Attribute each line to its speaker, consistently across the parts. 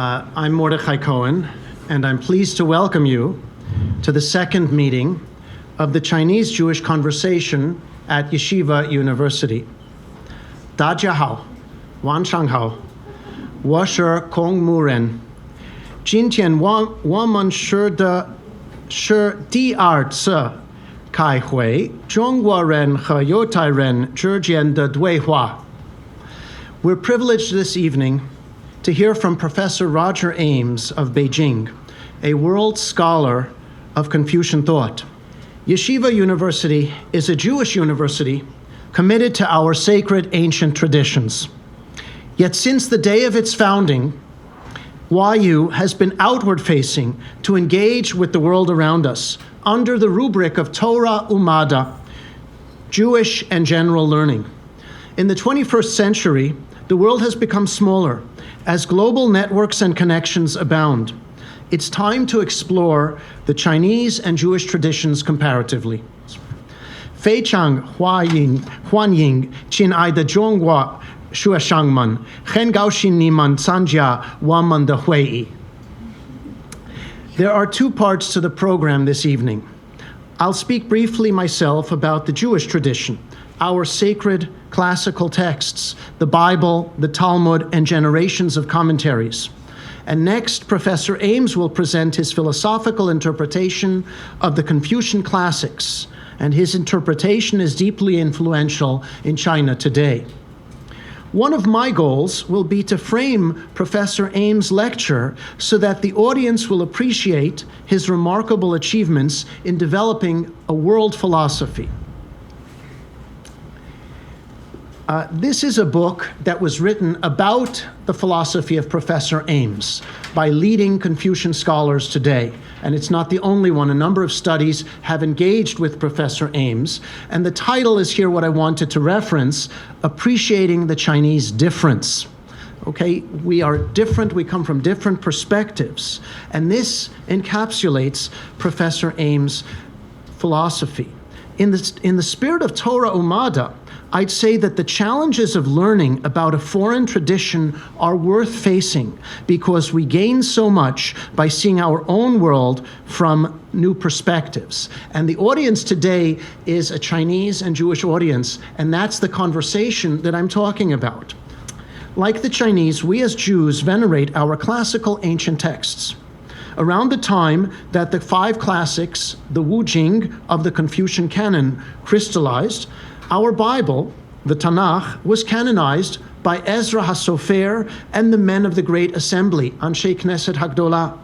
Speaker 1: I'm Mordechai Cohen, and I'm pleased to welcome you to the second meeting of the Chinese-Jewish Conversation at Yeshiva University. 大家好，晚上好，我是孔慕仁。今天我们是第二次开会，中国人和犹太人之间的对话。We're privileged this evening to hear from Professor Roger Ames of Beijing, a world scholar of Confucian thought. Yeshiva University is a Jewish university committed to our sacred ancient traditions. Yet since the day of its founding, YU has been outward-facing to engage with the world around us under the rubric of Torah Umada, Jewish and general learning. In the 21st century, the world has become smaller as global networks and connections abound. It's time to explore the Chinese and Jewish traditions comparatively. 非常欢迎亲爱的中国学生们，很高兴你们参加我们的会议。There are two parts to the program this evening. I'll speak briefly myself about the Jewish tradition, our sacred classical texts, the Bible, the Talmud, and generations of commentaries. And next, Professor Ames will present his philosophical interpretation of the Confucian classics, and his interpretation is deeply influential in China today. One of my goals will be to frame Professor Ames' lecture so that the audience will appreciate his remarkable achievements in developing a world philosophy. This is a book that was written about the philosophy of Professor Ames by leading Confucian scholars today. And it's not the only one. A number of studies have engaged with Professor Ames. And the title is here what I wanted to reference, Appreciating the Chinese Difference. Okay, we are different, we come from different perspectives. And this encapsulates Professor Ames' philosophy. In the spirit of Torah Umada, I'd say that the challenges of learning about a foreign tradition are worth facing because we gain so much by seeing our own world from new perspectives. And the audience today is a Chinese and Jewish audience, and that's the conversation that I'm talking about. Like the Chinese, we as Jews venerate our classical ancient texts. Around the time that the five classics, the Wu Jing of the Confucian canon, crystallized, our Bible, the Tanakh, was canonized by Ezra HaSofer and the men of the Great Assembly, Anshe Knesset Hagdolah.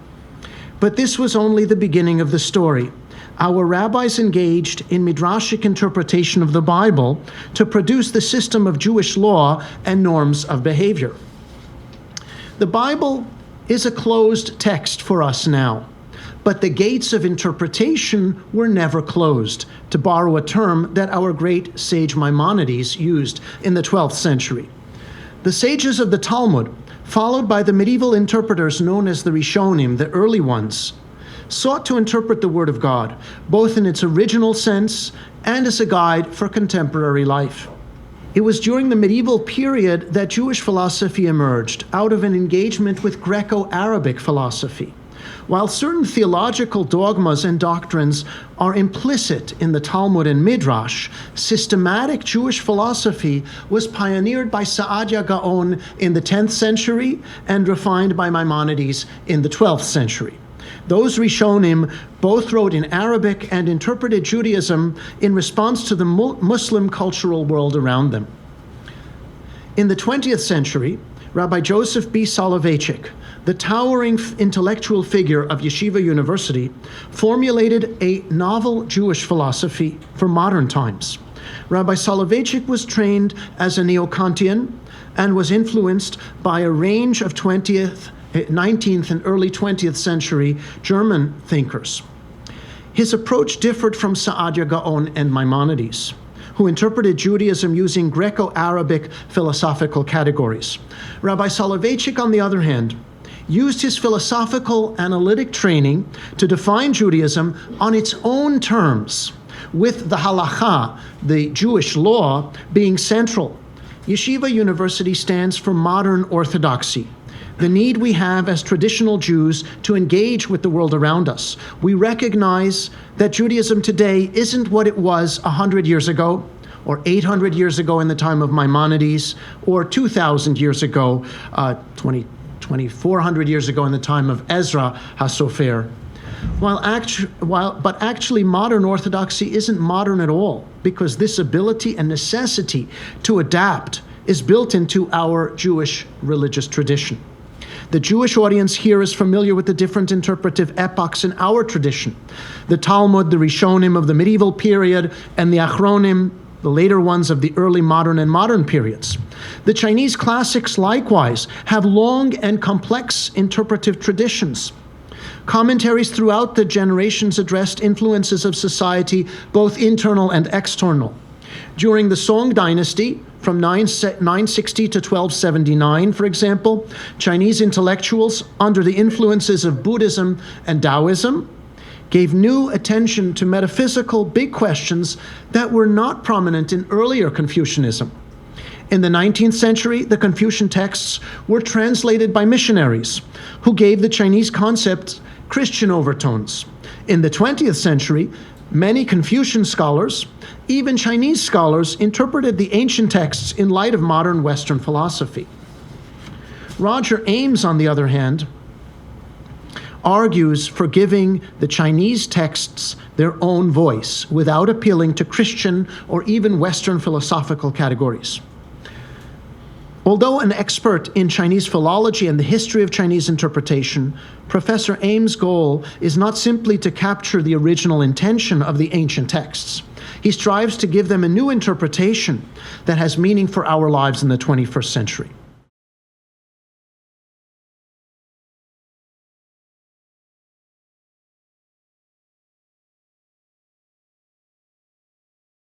Speaker 1: But this was only the beginning of the story. Our rabbis engaged in midrashic interpretation of the Bible to produce the system of Jewish law and norms of behavior. The Bible is a closed text for us now, but the gates of interpretation were never closed, to borrow a term that our great sage Maimonides used in the 12th century. The sages of the Talmud, followed by the medieval interpreters known as the Rishonim, the early ones, sought to interpret the Word of God, both in its original sense and as a guide for contemporary life. It was during the medieval period that Jewish philosophy emerged out of an engagement with Greco-Arabic philosophy. While certain theological dogmas and doctrines are implicit in the Talmud and Midrash, systematic Jewish philosophy was pioneered by Saadia Gaon in the 10th century and refined by Maimonides in the 12th century. Those Rishonim both wrote in Arabic and interpreted Judaism in response to the Muslim cultural world around them. In the 20th century, Rabbi Joseph B. Soloveitchik, the towering intellectual figure of Yeshiva University, formulated a novel Jewish philosophy for modern times. Rabbi Soloveitchik was trained as a neo-Kantian and was influenced by a range of 19th and early 20th century German thinkers. His approach differed from Saadia Gaon and Maimonides, who interpreted Judaism using Greco-Arabic philosophical categories. Rabbi Soloveitchik, on the other hand, used his philosophical analytic training to define Judaism on its own terms, with the halakha, the Jewish law, being central. Yeshiva University stands for modern orthodoxy, the need we have as traditional Jews to engage with the world around us. We recognize that Judaism today isn't what it was 100 years ago, or 800 years ago in the time of Maimonides, or 2,000 years ago, 2,400 years ago in the time of Ezra HaSofer. But actually modern Orthodoxy isn't modern at all, because this ability and necessity to adapt is built into our Jewish religious tradition. The Jewish audience here is familiar with the different interpretive epochs in our tradition. The Talmud, the Rishonim of the medieval period, and the Achronim, the later ones of the early modern and modern periods. The Chinese classics likewise have long and complex interpretive traditions. Commentaries throughout the generations addressed influences of society, both internal and external. During the Song dynasty, from 960 to 1279, for example, Chinese intellectuals, under the influences of Buddhism and Taoism, gave new attention to metaphysical big questions that were not prominent in earlier Confucianism. In the 19th century, the Confucian texts were translated by missionaries who gave the Chinese concept Christian overtones. In the 20th century, many Confucian scholars, even Chinese scholars, interpreted the ancient texts in light of modern Western philosophy. Roger Ames, on the other hand, argues for giving the Chinese texts their own voice without appealing to Christian or even Western philosophical categories. Although an expert in Chinese philology and the history of Chinese interpretation, Professor Ames' goal is not simply to capture the original intention of the ancient texts. He strives to give them a new interpretation that has meaning for our lives in the 21st century.